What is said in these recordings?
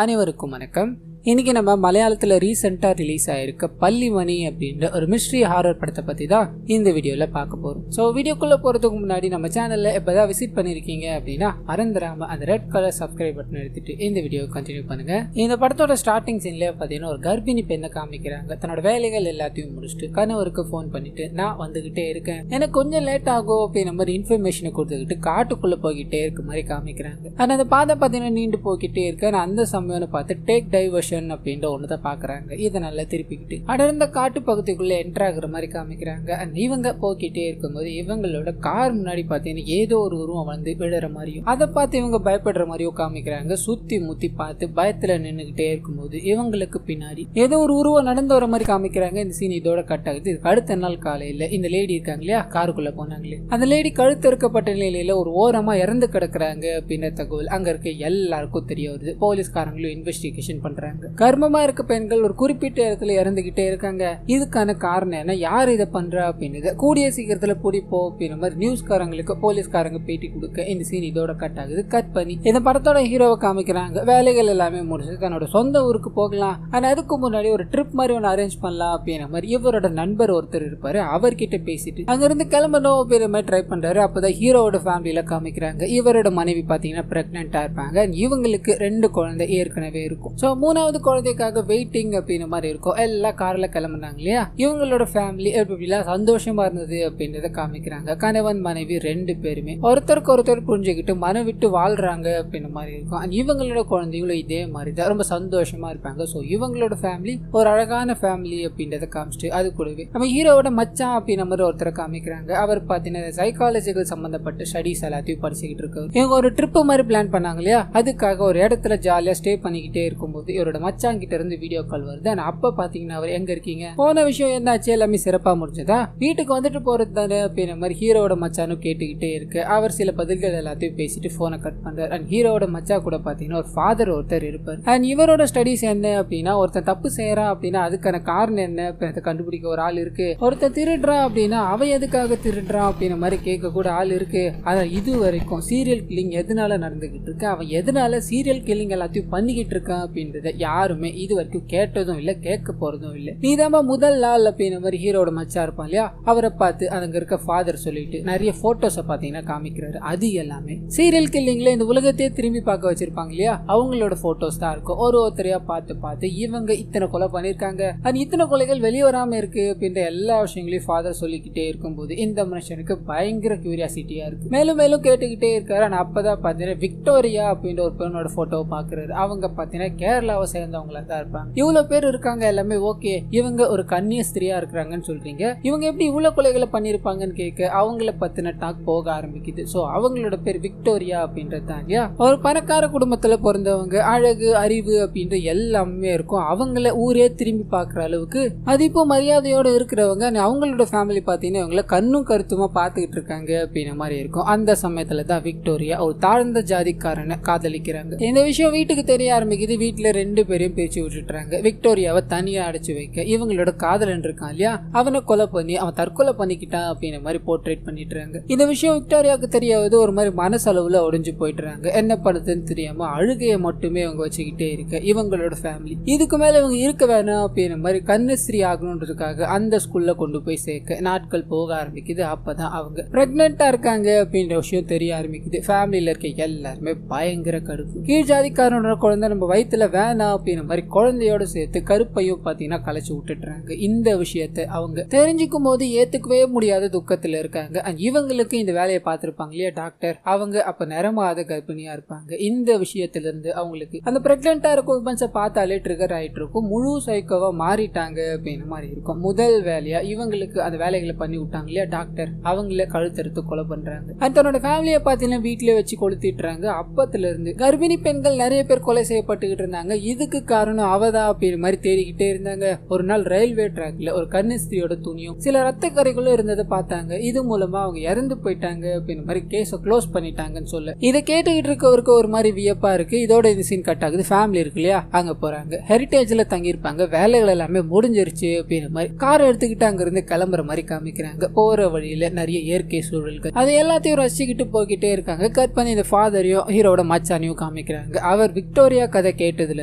அனைவருக்கும் வணக்கம். இன்னைக்கு நம்ம மலையாளத்துல ரீசெண்டா ரிலீஸ் ஆயிருக்க பள்ளிமணி அப்படின்ற ஒரு மிஸ்ட்ரி ஹாரர் படத்தை பத்தி தான் இந்த வீடியோல பார்க்க போறோம். ஸோ வீடியோக்குள்ள போறதுக்கு முன்னாடி நம்ம சேனல்ல எப்பதான் விசிட் பண்ணிருக்கீங்க அப்படின்னா மறந்துடாம அந்த ரெட் கலர் சப்ஸ்கிரைப் பட்டன் எடுத்துட்டு இந்த வீடியோ கண்டினியூ பண்ணுங்க. இந்த படத்தோட ஸ்டார்டிங் சீன்ல பாத்தீங்கன்னா ஒரு கர்ப்பிணி பெண்ணை காமிக்கிறாங்க. தன்னோட வேலைகள் எல்லாத்தையும் முடிச்சுட்டு கணவருக்கு போன் பண்ணிட்டு நான் வந்துகிட்டே இருக்கேன், எனக்கு கொஞ்சம் லேட் ஆகும் அப்படின்ற மாதிரி இன்ஃபர்மேஷனை கொடுத்துக்கிட்டு காட்டுக்குள்ள போய்கிட்டே இருக்க மாதிரி காமிக்கிறாங்க. ஆனா அந்த பாதை பாத்தீங்கன்னா நீண்டு போய்கிட்டே இருக்கு. அந்த சமயம்னு பார்த்து டேக் டைவர்ஷன் அப்படின்ற ஒண்ணுதான் பாக்குறாங்க. இதை நல்லா திருப்பிக்கிட்டு அடர்ந்த காட்டு பகுதிக்குள்ள என்டர் ஆகுற மாதிரி காமிக்கிறாங்க. இவங்க போய்கிட்டே இருக்கும்போது இவங்களோட கார் முன்னாடி பாத்தீங்கன்னா ஏதோ ஒரு உருவம் வந்து விழுற மாதிரியும் அதை பார்த்து இவங்க பயப்படுற மாதிரியும் காமிக்கிறாங்க. சுத்தி முத்தி பார்த்து பயத்துல நின்றுகிட்டே இருக்கும்போது இவங்களுக்கு பின்னாடி ஏதோ ஒரு உருவம் நடந்து வர மாதிரி காமிக்கிறாங்க. இந்த சீன் இதோட கட் ஆகுது. அடுத்த நாள் காலையில இந்த லேடி இருக்காங்க இல்லையா, காருக்குள்ள போனாங்களே, அந்த லேடி கழுத்து இருக்கப்பட்ட நிலையில ஒரு ஓரமா இறந்து கிடக்குறாங்க அப்படின்ற தகவல் அங்க இருக்க எல்லாருக்கும் தெரிய வருது. போலீஸ்காரங்களும் இன்வெஸ்டிகேஷன் பண்றாங்க. கர்ப்பமா இருக்க பெண்கள் ஒரு குறிப்பிட்ட இடத்துல இறந்துகிட்டே இருக்காங்க. இதுக்கான காரணம் என்ன, யார் இதை பண்றா அப்படின்னு கூடிய சீக்கிரத்துல பிடிப்போம் அப்படின்ற மாதிரி நியூஸ்காரங்களுக்கு போலீஸ்காரங்க பேட்டி கொடுக்க இந்த சீன் இதோட கட் ஆகுது. கட் பண்ணி இந்த படத்தோட ஹீரோவை காமிக்கிறாங்க. வேலைகள் எல்லாமே முடிச்சு தன்னோட சொந்த ஊருக்கு போகலாம், ஆனா அதுக்கு முன்னாடி ஒரு ட்ரிப் மாதிரி ஒன்று அரேஞ்ச் பண்ணலாம் அப்படின்ற மாதிரி இவரோட நண்பர் ஒருத்தர் இருப்பாரு. அவர்கிட்ட பேசிட்டு அங்க இருந்து கிளம்பணும் அப்படின்ற மாதிரி ட்ரை பண்றாரு. அப்பதான் ஹீரோவோட ஃபேமிலியில காமிக்கிறாங்க. இவரோட மனைவி பாத்தீங்கன்னா பிரெக்னெண்டா இருப்பாங்க. இவங்களுக்கு 2 குழந்தை ஏற்கனவே இருக்கும். ஸோ 3வது குழந்தைக்காக வெயிட்டிங் அப்படின்ற மாதிரி இருக்கும். எல்லாம் கார்ல கிளம்புனாங்க இல்லையா. இவங்களோட ஃபேமிலி எப்படிலாம் சந்தோஷமா இருந்தது அப்படின்றத காமிக்கிறாங்க. கணவன் மனைவி 2 பேருமே ஒருத்தருக்கு ஒருத்தர் புரிஞ்சுக்கிட்டு மனம் விட்டு வாழ்றாங்க அப்படின்ற மாதிரி இருக்கும். இவங்களோட குழந்தைகளும் இதே மாதிரி தான் ரொம்ப சந்தோஷமா இருப்பாங்க. ஸோ இவங்களோட ஃபேமிலி ஒரு அழகான ஃபேமிலி அப்படின்றத காமிச்சிட்டு அது கூடவே நம்ம ஹீரோவோட மச்சான் அப்படின்ற மாதிரி ஒருத்தரை காமிக்கிறாங்க. அவர் பார்த்தீங்கன்னா சைக்காலஜிக்கல் சம்பந்தப்பட்ட ஸ்டடிஸ் எல்லாத்தையும் படிச்சுக்கிட்டு இருக்காரு. இவங்க ஒரு ட்ரிப் மாதிரி பிளான் பண்ணாங்க இல்லையா, அதுக்காக ஒரு இடத்துல ஜாலியா ஸ்டே பண்ணிக்கிட்டே இருக்கும்போது இவரோட மச்சான் கிட்ட இருந்து வீடியோ கால் வருது. அப்ப பாத்தீங்கன்னா அவர் எங்க இருக்கீங்க, போன விஷயம் என்னாச்சு, எல்லாமே சிறப்பா முடிஞ்சதா, வீட்டுக்கு வந்துட்டு போறது தானே அப்படின்ற மாதிரி ஹீரோட மச்சானும் கேட்டுக்கிட்டே இருக்கு. அவர் சில பதில்கள் எல்லாத்தையும் பேசிட்டு போனை கட் பண்றாரு. அண்ட் ஹீரோட மச்சா கூட பாத்தீங்கன்னா ஒரு ஃபாதர் ஒருத்தர் இருப்பார். அண்ட் இவரோட ஸ்டடிஸ் என்ன அப்படின்னா ஒருத்தன் தப்பு செய்யறான் அப்படின்னா அதுக்கான காரணம் என்ன கண்டுபிடிக்க ஒரு ஆள் இருக்கு. ஒருத்தன் திருடுறான் அப்படின்னா அவன் எதுக்காக திருடுறான் அப்படின்ற மாதிரி கேட்க கூட ஆள் இருக்கு. அதான் இது வரைக்கும் சீரியல் கில்லிங் எதனால நடந்துகிட்டு இருக்கு, அவன் எதனால சீரியல் கில்லிங் எல்லாத்தையும் பண்ணிக்கிட்டு இருக்கான் அப்படின்றத யாருமே இது வரைக்கும் கேட்டதும் இல்ல, கேட்க போறதும் இல்ல. நீதாம முதல் நாள் அப்படின்ற மாதிரி ஹீரோட மச்சா இருப்பான் இல்லையா, அவரை பார்த்து அங்க இருக்க ஃபாதர் சொல்லிட்டு நிறைய போட்டோஸை பாத்தீங்கன்னா காமிக்கிறாரு. அது எல்லாமே சீரியல் கில்லிங்ல இந்த உலகத்தையே திரும்பி பார்க்க வச்சிருப்பாங்க இல்லையா, அவங்களோட போட்டோஸ் தான் இருக்கும். ஒருத்தரையா பார்த்து இவங்க இத்தனை கொலை பண்ணிருக்காங்க, இத்தனை கொலைகள் வெளியே வராம இருக்கு அப்படின்ற எல்லா விஷயங்களையும் ஃபாதர் சொல்லிக்கிட்டே இருக்கும்போது இந்த மனுஷனுக்கு பயங்கர கியூரியாசிட்டியா இருக்கு. மேலும் மேலும் கேட்டுக்கிட்டே இருக்காரு. அப்பதான் பாத்தீங்கன்னா விக்டோரியா அப்படின்ற ஒரு பெண்ணோட போட்டோவை பாக்குறாரு. அவங்க பாத்தீங்கன்னா கேரளாவை சேர்ந்தவங்களா தான் இருப்பாங்க. இவ்வளவு பேர் இருக்காங்க, எல்லாமே ஓகே, இவங்க ஒரு கன்னிய ஸ்திரியா இருக்கிறாங்கன்னு சொல்றீங்க, இவங்க எப்படி இவ்வளவு கொலைகளை பண்ணிருப்பாங்கன்னு கேட்க அவங்கள பத்தின டாக் போக ஆரம்பிக்குது. சோ அவங்களோட பேர் விக்டோரியா அப்படின்றது தான் இல்லையா. ஒரு பணக்கார குடும்பத்துல பிறந்தவங்க, அழகு அறிவு அப்படின்ற எல்லாமே இருக்கும். அவங்கள ஊரே திரும்பி பாக்குற அளவுக்கு மதிப்பு மரியாதையோட இருக்கிறவங்க. அவங்களோட ஃபேமிலி பாத்தீங்கன்னா இவங்கள கண்ணும் கருத்துமா பாத்துக்கிட்டு இருக்காங்க அப்படின்ற மாதிரி இருக்கும். அந்த சமயத்துல தான் விக்டோரியா ஒரு தாழ்ந்த ஜாதிக்காரனை காதலிக்கிறாங்க. இந்த விஷயம் வீட்டுக்கு தெரிய ஆரம்பிக்குது. வீட்டுல 2 பேரையும் பேச்சு விட்டுறாங்க. விக்டோரியாவை தனியா அடைச்சு வைக்க இவங்களோட காதலன் இருக்கான் இல்லையா, அவனை கொலை பண்ணி அவன் தற்கொலை பண்ணிக்கிட்டான் அப்படின்ற மாதிரி போர்ட்ரேட் பண்ணிட்டுறாங்க. இந்த விஷயம் விக்டோரியாவுக்கு தெரியாவது ஒரு மாதிரி மனசளவுல உடைஞ்சு போயிட்டுறாங்க. என்ன பண்ணுதுன்னு தெரியாம அழுகையை மட்டுமே அவங்க வச்சுக்கிட்டே இருக்க இவங்களோட ஃபேமிலி இதுக்கு மேல இவங்க இருக்க வேணாம் அப்படின்ற மாதிரி கன்னிஸ்திரி ஆகணுன்றதுக்காக அந்த ஸ்கூல்ல கொண்டு போய் சேர்க்க நாட்கள் போக ஆரம்பிக்குது. அப்பதான் அவங்க பிரெக்னெண்டா இருக்காங்க அப்படின்ற விஷயம் தெரிய ஆரம்பிக்குது. ஃபேமிலியில இருக்க எல்லாருமே பயங்கர கடுப்பு. கீழ் ஜாதிக்காரனோட குழந்தை நம்ம வயிற்றுல வேணாம் அப்படின்ற மாதிரி குழந்தையோட சேர்த்து கருப்பையும் பாத்தீங்கன்னா கலைச்சு விட்டுட்டுறாங்க. இந்த விஷயத்தை அவங்க தெரிஞ்சுக்கும் போது ஏத்துக்கவே முடியாத துக்கத்துல இருக்காங்க. இவங்களுக்கு இந்த வேலையை பார்த்திருப்பாங்க இல்லையா டாக்டர், அவங்க அப்ப நிறமாத கர்ப்பிணியா இருப்பாங்க. இந்த விஷயத்துல இருந்து அவங்களுக்கு அந்த பிரெக்னெண்டா இருக்கும் உமன்ஸை பார்த்தாலே ட்ரிகர் ஆயிட்டு இருக்கும். முழு சைக்கோவா மாறிட்டாங்க அப்படின்ற மாதிரி இருக்கும். முதல் வேலையா இவங்களுக்கு அந்த வேலைகளை பண்ணி விட்டாங்க இல்லையா டாக்டர், அவங்கள கழுத்தறுத்து கொலை பண்றாங்க. தன்னோட ஃபேமிலியை பார்த்தீங்கன்னா வீட்டிலே வச்சு கொளுத்திட்டுறாங்க. அப்பத்துல இருந்து கர்ப்பிணி பெண்கள் நிறைய பேர் கொலை செய்யப்பட்டுக்கிட்டு இருந்தாங்க. இது இதுக்கு காரணம் அவதான் அப்படின்ற மாதிரி தேடிக்கிட்டே இருந்தாங்க. ஒரு நாள் ரயில்வே ட்ராக்ல ஒரு கன்னிஸ்திரியோட துணியும் சில ரத்த கரைகளும் இருந்ததை பார்த்தாங்க. இது மூலமா அவங்க இறந்து போயிட்டாங்க அப்படின்ற மாதிரி கேஸ க்ளோஸ் பண்ணிட்டாங்கன்னு சொல்ல இதை கேட்டுக்கிட்டு இருக்கவருக்கு ஒரு மாதிரி வியப்பா இருக்கு. இதோட இந்த சீன் கட் ஆகுது. ஃபேமிலி இருக்கு இல்லையா, அங்க போறாங்க. ஹெரிட்டேஜ்ல தங்கி இருப்பாங்க. வேலைகள் எல்லாமே முடிஞ்சிருச்சு அப்படின்ற மாதிரி கார் எடுத்துக்கிட்டு அங்க இருந்து கிளம்புற மாதிரி காமிக்கிறாங்க. போற வழியில நிறைய இயற்கை சூழல்கள் அது எல்லாத்தையும் ரசிச்சுக்கிட்டு போய்கிட்டே இருக்காங்க. கட் பண்ணி இந்த ஃபாதரையும் ஹீரோட மச்சானையும் காமிக்கிறாங்க. அவர் விக்டோரியா கதை கேட்டதுல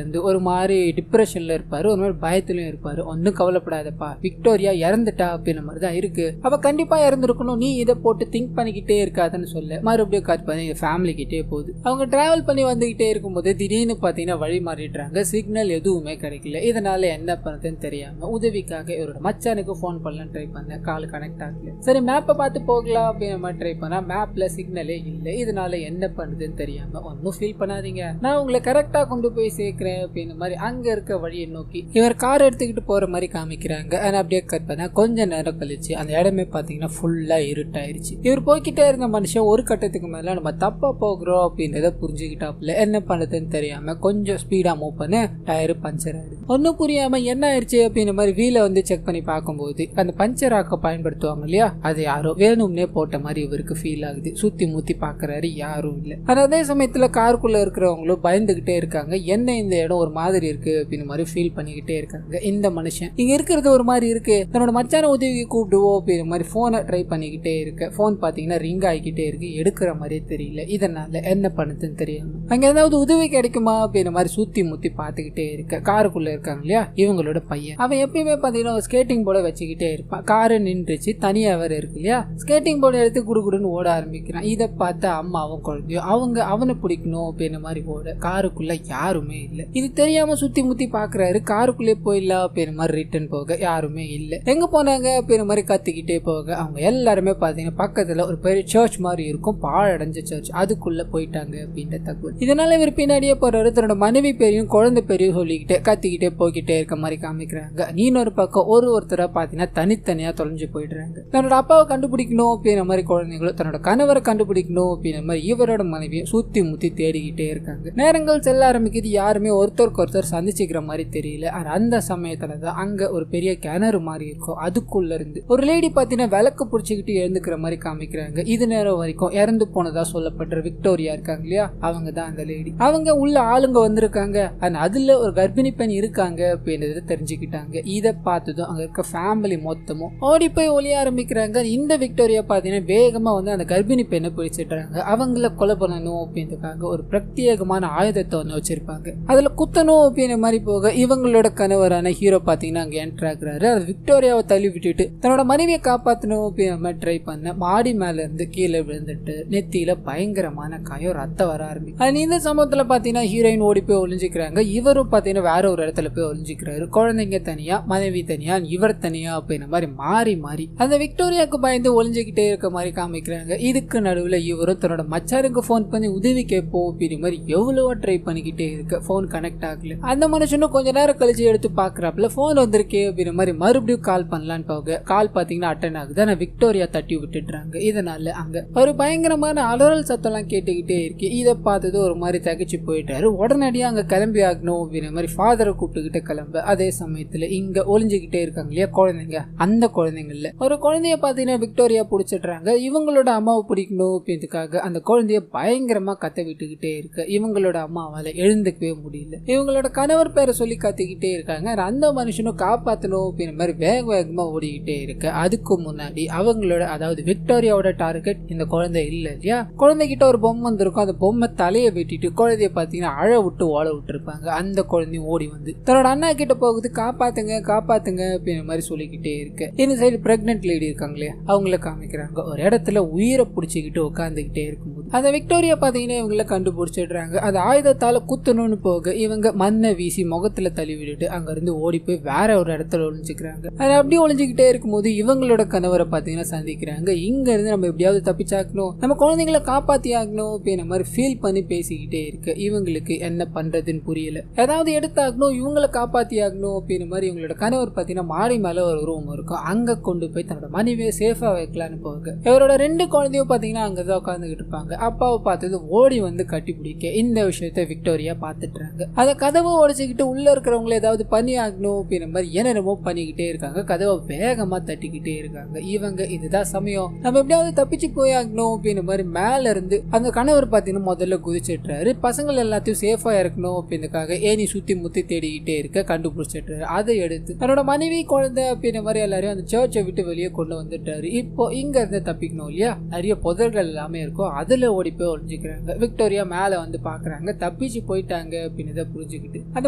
இருந்து ஒரு மாதிரி டிப்ரெஷன்ல இருப்பாரு, ஒரு மாதிரி பயத்திலும் இருப்பாரு. ஒன்னும் கவலைப்படாதப்பா, விக்டோரியா இறந்துட்டா அப்படின்ற மாதிரி தான் இருக்கு, அவ கண்டிப்பா இறந்துருக்கணும், நீ இதை போட்டு திங்க் பண்ணிக்கிட்டே இருக்காதுன்னு சொல்ல மறுபடியும் கட் பண்ணி ஃபேமிலி கிட்டே போகுது. அவங்க டிராவல் பண்ணி வந்துகிட்டே இருக்கும்போது திடீர்னு பாத்தீங்கன்னா வழி மாறிடுறாங்க. சிக்னல் எதுவுமே கிடைக்கல. இதனால என்ன பண்ணுறதுன்னு தெரியாம உதவிக்காக இவரோட மச்சானுக்கு போன் பண்ணலாம் ட்ரை பண்ண, கால் கனெக்ட் ஆகல. சரி மேப்பை பார்த்து போகலாம் அப்படின்ற மாதிரி ட்ரை பண்ணா மேப்ல சிக்னலே இல்லை. இதனால என்ன பண்ணுறதுன்னு தெரியாம ஒன்னும் ஃபீல் பண்ணாதீங்க, நான் உங்களை கரெக்டா கொண்டு போய் சேர்க்கிறேன் அப்படின்ற மாதிரி அங்க இருக்க வழியை நோக்கி இவர் கார் எடுத்துக்கிட்டு போற மாதிரி காமிக்கிறாங்க. ஆனா அப்படியே கட் பண்ணா கொஞ்ச நேரம் கழிச்சு அந்த இடமே பாத்தீங்கன்னா ஃபுல்லா இருட்டாயிருச்சு. இவர் போய்கிட்டே இருந்த மனுஷன் ஒரு கட்டத்துக்கு மேல நம்ம தப்பா போகிறோம் அப்படின்றத புரிஞ்சுக்கிட்டாப்புல. என்ன பண்ணுறதுன்னு தெரியாம கொஞ்சம் ஸ்பீடா மூவ் பண்ண டயரு பஞ்சர் ஆயிடுது. ஒன்னும் புரியாம என்ன ஆயிடுச்சு அப்படின்ற மாதிரி வீலை வந்து செக் பண்ணி பார்க்கும்போது அந்த பஞ்சர் ஆக்க பயன்படுத்துவாங்க இல்லையா, அது யாரோ வேணும்னே போட்ட மாதிரி இவருக்கு ஃபீல் ஆகுது. சுத்தி முத்தி பாக்குறாரு, யாரும் இல்லை. ஆனா அதே சமயத்துல காருக்குள்ள இருக்கிறவங்களும் பயந்துகிட்டே இருக்காங்க. என்ன இந்த இடம் ஒரு மாதிரி இருக்கு அப்படின்னு மாதிரி ஃபீல் பண்ணிக்கிட்டே இருக்காங்க. இந்த மனுஷன் இங்க இருக்கிறது ஒரு மாதிரி இருக்கு, தன்னோட மச்சான உதவி கூப்பிடுவோம் அப்படின்ற மாதிரி போனை ட்ரை பண்ணிக்கிட்டே இருக்கு. போன் பாத்தீங்கன்னா ரிங் ஆகிக்கிட்டே இருக்கு, எடுக்கிற மாதிரியே தெரியல. இதனால என்ன பண்ணுதுன்னு தெரியாம அங்க ஏதாவது உதவி கிடைக்குமா அப்படின்ற மாதிரி சுத்தி முத்தி பாத்துக்கிட்டே இருக்க. காருக்குள்ள இருக்காங்க இல்லையா இவங்களோட பையன், அவன் எப்பயுமே பாத்தீங்கன்னா ஸ்கேட்டிங் போர்டை வச்சுக்கிட்டே இருப்பான். காரு நின்றுச்சு, தனியா வேற இருக்கு இல்லையா, ஸ்கேட்டிங் போர்டை எடுத்து குடுகுடுன்னு ஓட ஆரம்பிக்கிறான். இதை பார்த்து அம்மாவும் குழந்தையும் அவங்க அவனை பிடிக்கணும் அப்படின்ற மாதிரி ஓட காருக்குள்ள யாருமே இல்லை. இது தெரியாம சுத்தி முத்தி பாக்குறாரு. காருக்குள்ளே போயிடலாம் அப்படின்ற மாதிரி ரிட்டர்ன் போக யாருமே இல்லை. எங்க போனாங்க அப்படின்ற மாதிரி கத்திக்கிட்டே போக அவங்க எல்லாருமே பாத்தீங்கன்னா பக்கத்துல ஒரு பெரிய சர்ச் மாதிரி இருக்கும், பாழடைஞ்ச சர்ச், அதுக்குள்ள போயிட்டாங்க அப்படின்ற தகவல். இதனால இவர் பின்னாடியே போறாரு. தன்னோட மனைவி பேரையும் குழந்தை பேரையும் சொல்லிக்கிட்டே கத்திக்கிட்டே போய்கிட்டே இருக்க மாதிரி காமிக்கிறாங்க. இன்னொரு பக்கம் ஒருத்தரை பாத்தீங்கன்னா தனித்தனியா தொலைஞ்சு போயிடுறாங்க. தன்னோட அப்பாவை கண்டுபிடிக்கணும் அப்படின்ற மாதிரி குழந்தைங்களும் தன்னோட கணவரை கண்டுபிடிக்கணும் அப்படின்ற மாதிரி இவரோட மனைவியை சுத்தி முத்தி தேடிக்கிட்டே இருக்காங்க. நேரங்கள் செல்ல ஆரம்பிக்குது. யாருமே ஒருத்தருக்கு ஒருத்தர் சந்திச்சுக்கிற மாதிரி தெரியல. அந்த சமயத்துலதான் அங்க ஒரு பெரிய கிணறு மாதிரி இருக்கும். அதுக்குள்ள இருந்து ஒரு லேடி பாத்தீங்கன்னா விளக்கு பிடிச்சிக்கிட்டு எழுந்துக்கிற மாதிரி காமிக்கிறாங்க. இது நேரம் வரைக்கும் இறந்து போனதா சொல்லப்படுற விக்டோரியா இருக்காங்க இல்லையா, அவங்க தான் அந்த லேடி. அவங்க உள்ள ஆளுங்க வந்திருக்காங்க, அதுல ஒரு கர்ப்பிணி பெண் இருக்காங்க அப்படின்றத தெரிஞ்சுக்கிட்டாங்க. இதை பார்த்ததும் அங்க இருக்க ஃபேமிலி மொத்தமும் ஓடி போய் ஒளிய ஆரம்பிக்கிறாங்க. இந்த விக்டோரியா பாத்தீங்கன்னா வேகமா வந்து அந்த கர்ப்பிணி பெண்ணை பிடிச்சிடுறாங்க. அவங்கள கொலை பண்ணணும் அப்படின்றதுக்காக ஒரு பிரத்யேகமான ஆயுதத்தை ஒன்று வச்சிருப்பாங்க. அதுல குத்தணும் அப்படின்ற மாதிரி போக இவங்களோட கணவரான ஹீரோ பாத்தீங்கன்னா அங்க என்டர் ஆகுறாரு. அது விக்டோரியாவை தள்ளி விட்டுட்டு தன்னோட மனைவியை காப்பாற்றணும் அப்படின்ற மாதிரி ட்ரை பண்ண மாடி மேல இருந்து கீழே விழுந்துட்டு நெத்தியில பயங்கரமான காயம், ரத்தம் வர ஆரம்பிக்கும். இந்த சமயத்துல பாத்தீங்கன்னா ஹீரோயின் ஓடி போய் ஒளிஞ்சிக்கிறாங்க. இவரும் பாத்தீங்கன்னா வேற ஒரு இடத்துல போய் ஒளிஞ்சிக்கிறாரு. குழந்தைங்க தனியா, மனைவி தனியா, இவர் தனியா அப்படின்ற மாதிரி மாறி மாறி அந்த விக்டோரியாவுக்கு பயந்து ஒளிஞ்சுக்கிட்டே இருக்க மாதிரி காமிக்கிறாங்க. இதுக்கு நடுவில் இவரும் தன்னோட மச்சாருக்கு போன் பண்ணி உதவி கேட்போம் அப்படின்ற மாதிரி எவ்வளவோ ட்ரை பண்ணிக்கிட்டே இருக்கு. போன் கனெக்ட் ஆகல. அந்த மனுஷனும் கொஞ்ச நேரம் கழிச்சு எடுத்து பாக்குறாப்புல போன் வந்திருக்கே அப்படின்ற மாதிரி மறுபடியும் கால் பண்ணலான்னு போக கால் பாத்தீங்கன்னா அட்டன் ஆகுது. ஆனா விக்டோரியா தட்டி விட்டுடுறாங்க. இதனால அங்க ஒரு பயங்கரமான அலறல் சத்தம்லாம் கேட்டுக்கிட்டே இருக்கு. இதை பார்த்தது ஒரு மாதிரி தகச்சு போயிட்டாரு. உடனடியா அங்க கிளம்பி ஆகணும் அப்படின்ற மாதிரி ஃபாதரை கூப்பிட்டுக்கிட்டு கிளம்ப. அதே சமயத்துல இங்க ஒளிஞ்சுக்கிட்டே இருக்காங்க இல்லையா குழந்தைங்க, அந்த குழந்தைங்கள்ல ஒரு குழந்தைய பாத்தீங்கன்னா விக்டோரியா பிடிச்சிடுறாங்க. இவங்களோட அம்மாவை பிடிக்கணும் அப்படின்றதுக்காக அந்த குழந்தைய பயங்கரமா கத்த விட்டுக்கிட்டே இருக்கு. இவங்களோட அம்மாவால எழுந்துக்கவே முடியல. இவங்களோட கணவர் பேரை சொல்லி கத்திக்கிட்டே இருக்காங்க. அந்த மனுஷனும் காப்பாற்றணும் அப்படின்ற மாதிரி வேக வேகமா ஓடிக்கிட்டே இருக்கு. அதுக்கு முன்னாடி அவங்களோட அதாவது விக்டோரியாவோட டார்கெட் இந்த குழந்தை இல்ல இல்லையா, குழந்தைகிட்ட ஒரு பொம்மை வந்திருக்கும். அந்த பொம்மை தலையை வெட்டிட்டு குழந்தைய பாத்தீங்கன்னா அழ விட்டு ஓட விட்டுருப்பாங்க. அந்த குழந்தையும் ஓடி வந்து தன்னோட அண்ணா கிட்ட போகுது, காப்பாத்துங்க காப்பாத்துங்க அப்படின்ற மாதிரி சொல்லிக்கிட்டே இருக்கு. இந்த சைடு பிரெக்னென்ட் லேடி இருக்காங்களே அவங்கள காமிக்கிறாங்க. ஒரு இடத்துல உயிரை பிடிச்சிக்கிட்டு உட்காந்துக்கிட்டே இருக்கும்போது அந்த விக்டோரியா பாத்தீங்கன்னா இவங்கள கண்டுபிடிச்சிடுறாங்க. அது ஆயுதத்தால குத்தணும்னு போக இவங்க மண்ணை வீசி முகத்துல தள்ளி விட்டுட்டு அங்க இருந்து ஓடி போய் வேற ஒரு இடத்துல ஒளிஞ்சுக்கிறாங்க. அது அப்படியே ஒளிஞ்சுக்கிட்டே இருக்கும்போது இவங்களோட கணவரை பாத்தீங்கன்னா சந்திக்கிறாங்க. இங்க இருந்து நம்ம எப்படியாவது தப்பிச்சாக்கணும், நம்ம குழந்தைங்களை காப்பாத்தி ஆகணும் அப்படின்ற மாதிரி ஃபீல் பண்ணி பேசிக்கிட்டே இருக்கு. இவங்களுக்கு என்ன பண்றதுன்னு புரியல. ஏதாவது எடுத்தாகணும், இவங்களை காப்பாத்தி ஆகணும் அப்படின்ற மாதிரி இவங்களோட கணவர் பாத்தீங்கன்னா மாடி மேல ஒரு ரூம் இருக்கும். அங்க கொண்டு போய் தன்னோட மனைவியை சேஃபா வைக்கலான்னு போக இவரோட 2 குழந்தையும் பாத்தீங்கன்னா அங்கதான் உட்காந்துக்கிட்டு இருப்பாங்க. அப்பாவை பார்த்தது ஓடி வந்து கட்டி பிடிக்க இந்த விஷயத்த விக்டோரியா பாத்துட்டுறாங்க. அதை அந்த கதவை உடைச்சிக்கிட்டு உள்ள இருக்கிறவங்களை ஏதாவது பண்ணி ஆகணும் அப்படின்ற மாதிரி என்னென்னமோ பண்ணிக்கிட்டே இருக்காங்க. கதவை வேகமா தட்டிக்கிட்டே இருக்காங்க. இவங்க இதுதான் சமயம், நம்ம எப்படியாவது தப்பிச்சு போய் ஆகணும் அப்படின்ற மாதிரி மேல இருந்து அந்த கணவர் பாத்தீங்கன்னா முதல்ல குதிச்சிடுறாரு. பசங்கள் எல்லாத்தையும் சேஃபா இருக்கணும் அப்படின்றதுக்காக ஏனி சுத்தி முத்தி தேடிக்கிட்டே இருக்க கண்டுபிடிச்சிடுறாரு. அதை எடுத்து தன்னோட மனைவி குழந்தை அப்படின்ற மாதிரி எல்லாரையும் அந்த சர்ச்சை விட்டு வெளியே கொண்டு வந்துட்டாரு. இப்போ இங்க இருந்து தப்பிக்கணும் இல்லையா, நிறைய புதர்கள் எல்லாமே இருக்கும், அதுல ஓடி போய் ஒழிஞ்சுக்கிறாங்க. விக்டோரியா மேல வந்து பாக்குறாங்க, தப்பிச்சு போயிட்டாங்க அப்படின்னு புரிஞ்சுக்கிட்டு அந்த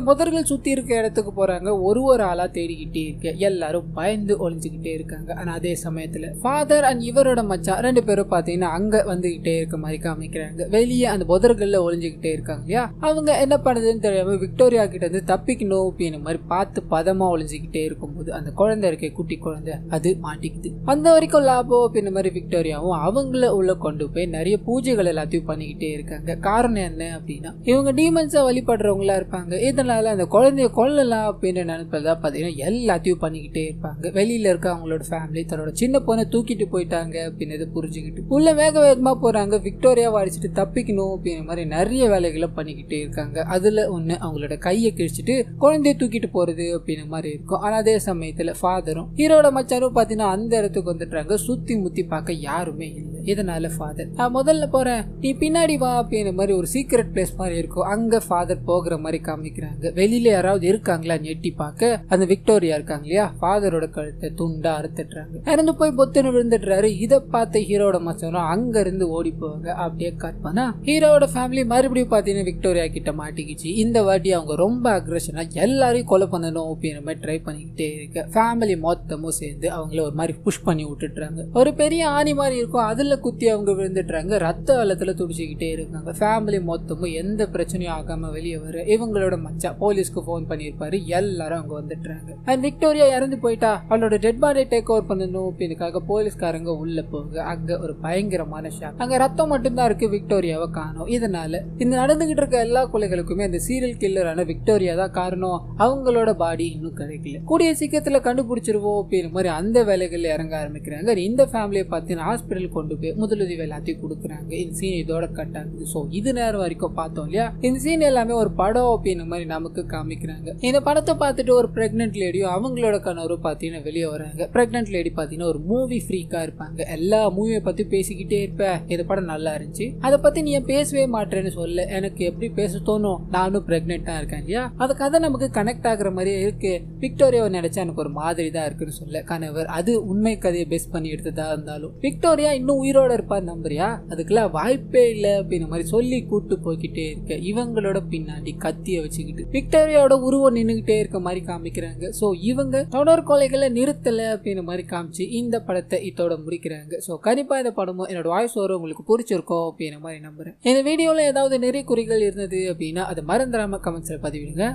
புதர்கள் சுத்தி இருக்க இடத்துக்கு போறாங்க. ஒரு ஆளா தேடிக்கிட்டே இருக்க எல்லாரும் பயந்து ஒளிஞ்சுக்கிட்டே இருக்காங்க. ஆனா அதே சமயத்துல ஃபாதர் அண்ட் இவரோட மச்சான் 2 பேரும் பாத்தீங்கன்னா அங்க வந்துகிட்டே இருக்க மாதிரி காமிக்கிறாங்க. வெளியே அந்த புதர்கள்ல ஒளிஞ்சுக்கிட்டே இருக்காங்க இல்லையா, அவங்க என்ன பண்ணுதுன்னு தெரியாம விக்டோரியா கிட்ட இருந்து தப்பிக்கணும் அப்படின்னு மாதிரி பார்த்து பதமா ஒளிஞ்சுக்கிட்டே இருக்கும்போது அந்த குழந்தை இருக்க குட்டி குழந்தை அது மாட்டிக்குது. அந்த வரைக்கும் லாபம் அப்படின்னு மாதிரி விக்டோரியாவும் அவங்கள உள்ள கொண்டு போய் நிறைய பூஜைகள் எல்லாத்தையும் பண்ணிக்கிட்டே இருக்காங்க. காரணம் என்ன அப்படின்னா இவங்க டீமன்ஸா வழிபடுறவங்களா இருப்பாங்க. இதனால அந்த குழந்தைய கொல்லலாம் அப்படின்னு நினைப்பதா பாத்தீங்கன்னா எல்லாத்தையும் பண்ணிக்கிட்டே இருப்பாங்க. வெளியில இருக்க அவங்களோட ஃபேமிலி தன்னோட சின்ன பொண்ணை தூக்கிட்டு போயிட்டாங்க அப்படின்னு புரிஞ்சுக்கிட்டு உள்ள வேக வேகமா போறாங்க. விக்டோரியாவை அடிச்சுட்டு தப்பிக்கணும் அப்படின்ற மாதிரி நிறைய வேலைகளை பண்ணிக்கிட்டே இருக்காங்க. அதுல ஒண்ணு அவங்களோட கையை கிழிச்சிட்டு குழந்தைய தூக்கிட்டு போறது அப்படின்ற மாதிரி இருக்கும். ஆனா அதே சமயத்துல ஃபாதரும் ஹீரோட மச்சாரும் பாத்தீங்கன்னா அந்த இடத்துக்கு வந்துட்டாங்க. சுத்தி முத்தி பார்க்க யாருமே இல்லை. இதனால ஃபாதர் நான் முதல்ல போறேன், நீ பின்னாடி வா அப்படின்ற மாதிரி ஒரு சீக்ரெட் பிளேஸ் மாதிரி இருக்கும். அங்க ஃபாதர் போகிற மாதிரி காமிக்கிறாங்க. வெளியில யாராவது இருக்காங்களா எட்டி பார்க்க அந்த விக்டோரியா இருக்காங்க இல்லையா, ஃபாதரோட கழுத்தை துண்டா அறுத்துட்டுறாங்க. இறந்து போய் பொத்துன்னு விழுந்துடுறாரு. இதை பார்த்த ஹீரோட மச்சாரும் அங்க இருந்து ஓடி போவாங்க. அப்படியே கட் பண்ணா ஹீரோட ஃபேமிலி மறுபடியும் பாத்தீங்கன்னா விக்டோரியா கிட்ட மாட்டிக்கிச்சு. இந்த வாட்டி அவங்க ரொம்ப அக்ரெஷனா எல்லாரையும் கொலை பண்ணணும் அப்படின்ற மாதிரி ட்ரை பண்ணிக்கிட்டே இருக்க ஃபேமிலி மொத்தமும் சேர்ந்து அவங்கள ஒரு மாதிரி புஷ் பண்ணி விட்டுட்டுறாங்க. ஒரு பெரிய ஆணி மாதிரி இருக்கும், அதுல குத்தி அவங்க விழுந்துட்டுறாங்க. ரத்த வெள்ளத்துல துடிச்சுக்கிட்டே இருக்காங்க. ஃபேமிலி மொத்தமும் எந்த பிரச்சனையும் ஆகாம வெளியே வர இவங்களோட மச்சா போலீஸ்க்கு போன் பண்ணிருப்பாரு. எல்லாரும் அங்க வந்துட்டுறாங்க. அண்ட் விக்டோரியா இறந்து போயிட்டா, அவளோட டெட் பாடி டேக் ஓவர் பண்ணணும் அப்படின்னுக்காக போலீஸ்காரங்க உள்ள போங்க. அங்க ஒரு பயங்கரமான ஷாக். அங்க ரத்தம் மட்டும்தான் இருக்கு, விக்டோரியாவை காணோம். இதனால இந்த நடந்துகிட்டு இருக்க எல்லா கொலைகளுக்குமே அந்த சீரியல் கில்லரான விக்டோரியா தான் காரணம். அவங்களோட பாடி இன்னும் கிடைக்கல, கூடிய சீக்கிரத்துல கண்டுபிடிச்சிருவோம் அப்படின்ற மாதிரி அந்த வேலைகள்ல இறங்க ஆரம்பிக்கிறாங்க. இந்த ஃபேமிலியை பார்த்தீங்கன்னா ஹாஸ்பிட்டல் கொண்டு போய் முதலுதவி எல்லாத்தையும் கொடுக்குறாங்க. இந்த சீன் இதோட கட் ஆகுது. ஸோ இது நேரம் வரைக்கும் பார்த்தோம் இல்லையா, இந்த சீன் எல்லாமே ஒரு படம் அப்படின்ற மாதிரி நமக்கு காமிக்கிறாங்க. இந்த படத்தை பார்த்துட்டு ஒரு பிரெக்னென்ட் லேடியும் அவங்களோட கணவரும் பார்த்தீங்கன்னா வெளியே வராங்க. பிரெக்னென்ட் லேடி பார்த்தீங்கன்னா ஒரு மூவி ஃப்ரீக்கா இருப்பாங்க. எல்லா மூவியை பத்தி பேசிக்கிட்டே இருப்பேன், இந்த படம் நல்லா இருந்துச்சு, அதை பத்தி நீ பேசவே மாட்டேன்னு சொல்ல எனக்கு எப்படி பேச தோணும், நானும் பிரெக்னென்ட்டா இருக்கேன் இல்லையா, அது கதை நமக்கு கனெக்ட் ஆகுற மாதிரியே இருக்கு. விக்டோரியாவை நினைச்சா எனக்கு ஒரு மாதிரி தான் இருக்குன்னு சொல்ல கணவர் அது உண்மை கதையை பேஸ் பண்ணி எடுத்ததா இருந்தாலும் விக்டோரியா இன்னும் உயிரோட இருப்பார் நம்புறியா, அதுக்கெல்லாம் வாய்ப்பே இல்லை அப்படின்ற மாதிரி சொல்லி கூட்டு போய்கிட்டே இருக்க இவங்களோட பின்னாடி கத்திய வச்சுக்கிட்டு விக்டோரியாவோட உருவம் நின்றுகிட்டே இருக்க மாதிரி காமிக்கிறாங்க. ஸோ இவங்க தொடர் கொலைகளை நிறுத்தலை அப்படின்ற மாதிரி காமிச்சு இந்த படத்தை இதோட முடிக்கிறாங்க. ஸோ கண்டிப்பா இந்த படமும் என்னோட வாய்ஸ் ஓவர் உங்களுக்கு பிடிச்சிருக்கோம் அப்படின்ற மாதிரி நம்புறேன். இந்த வீடியோல ஏதாவது நிறைய குறிகள் இருந்தது அப்படின்னா அதை மறந்துடாம கமெண்ட்ஸ்ல பதிவிடுங்க.